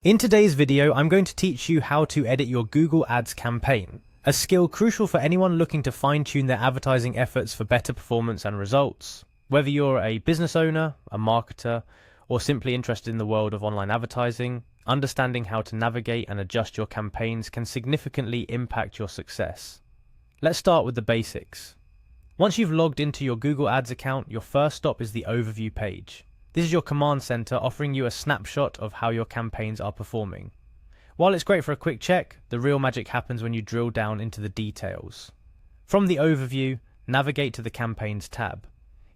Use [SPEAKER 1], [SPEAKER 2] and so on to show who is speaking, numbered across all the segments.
[SPEAKER 1] In today's video, I'm going to teach you how to edit your Google Ads campaign, a skill crucial for anyone looking to fine-tune their advertising efforts for better performance and results. Whether you're a business owner, a marketer, or simply interested in the world of online advertising, understanding how to navigate and adjust your campaigns can significantly impact your success. Let's start with the basics. Once you've logged into your Google Ads account, your first stop is the overview page. This is your command center offering you a snapshot of how your campaigns are performing. While it's great for a quick check, the real magic happens when you drill down into the details. From the overview, navigate to the campaigns tab.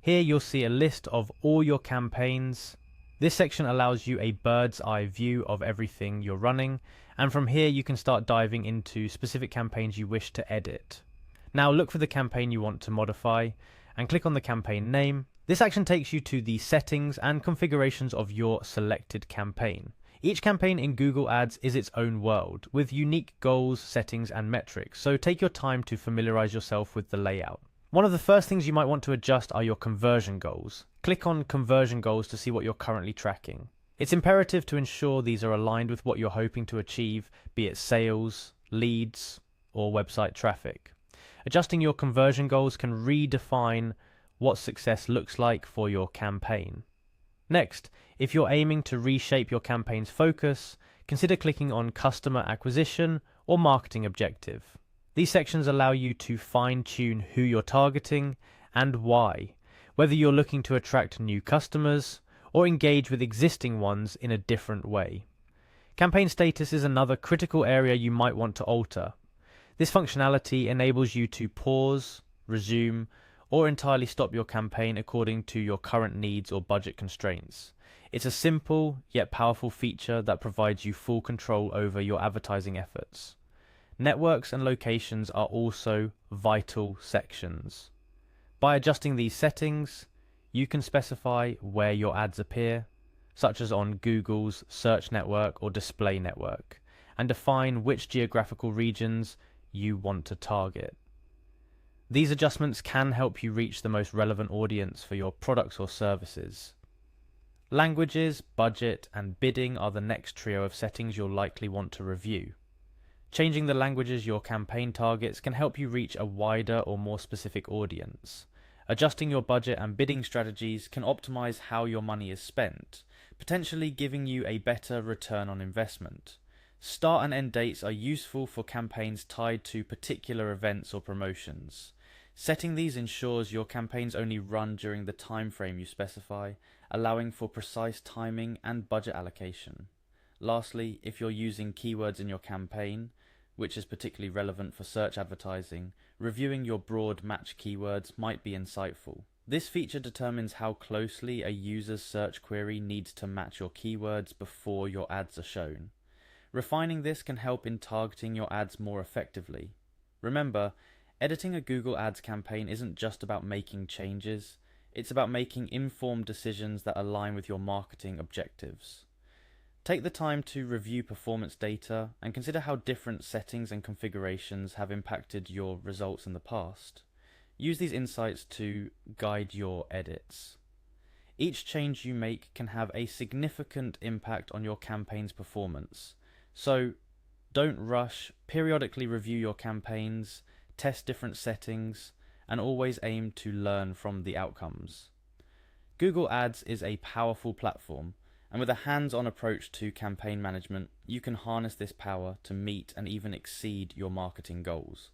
[SPEAKER 1] Here you'll see a list of all your campaigns. This section allows you a bird's eye view of everything you're running, and from here you can start diving into specific campaigns you wish to edit. Now look for the campaign you want to modify and click on the campaign name. This action takes you to the settings and configurations of your selected campaign. Each campaign in Google Ads is its own world, with unique goals, settings, and metrics, so take your time to familiarize yourself with the layout. One of the first things you might want to adjust are your conversion goals. Click on conversion goals to see what you're currently tracking. It's imperative to ensure these are aligned with what you're hoping to achieve, be it sales, leads, or website traffic. Adjusting your conversion goals can redefine what success looks like for your campaign. Next, if you're aiming to reshape your campaign's focus, consider clicking on Customer Acquisition or Marketing Objective. These sections allow you to fine-tune who you're targeting and why, whether you're looking to attract new customers or engage with existing ones in a different way. Campaign status is another critical area you might want to alter. This functionality enables you to pause, resume, or entirely stop your campaign according to your current needs or budget constraints. It's a simple yet powerful feature that provides you full control over your advertising efforts. Networks and locations are also vital sections. By adjusting these settings, you can specify where your ads appear, such as on Google's search network or display network, and define which geographical regions you want to target. These adjustments can help you reach the most relevant audience for your products or services. Languages, budget, and bidding are the next trio of settings you'll likely want to review. Changing the languages your campaign targets can help you reach a wider or more specific audience. Adjusting your budget and bidding strategies can optimize how your money is spent, potentially giving you a better return on investment. Start and end dates are useful for campaigns tied to particular events or promotions. Setting these ensures your campaigns only run during the time frame you specify, allowing for precise timing and budget allocation. Lastly, if you're using keywords in your campaign, which is particularly relevant for search advertising, reviewing your broad match keywords might be insightful. This feature determines how closely a user's search query needs to match your keywords before your ads are shown. Refining this can help in targeting your ads more effectively. Remember, editing a Google Ads campaign isn't just about making changes, it's about making informed decisions that align with your marketing objectives. Take the time to review performance data and consider how different settings and configurations have impacted your results in the past. Use these insights to guide your edits. Each change you make can have a significant impact on your campaign's performance. So, don't rush, periodically review your campaigns, test different settings, and always aim to learn from the outcomes. Google Ads is a powerful platform, and with a hands-on approach to campaign management, you can harness this power to meet and even exceed your marketing goals.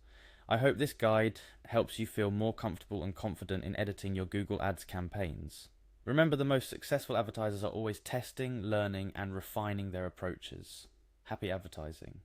[SPEAKER 1] I hope this guide helps you feel more comfortable and confident in editing your Google Ads campaigns. Remember, the most successful advertisers are always testing, learning, and refining their approaches. Happy advertising.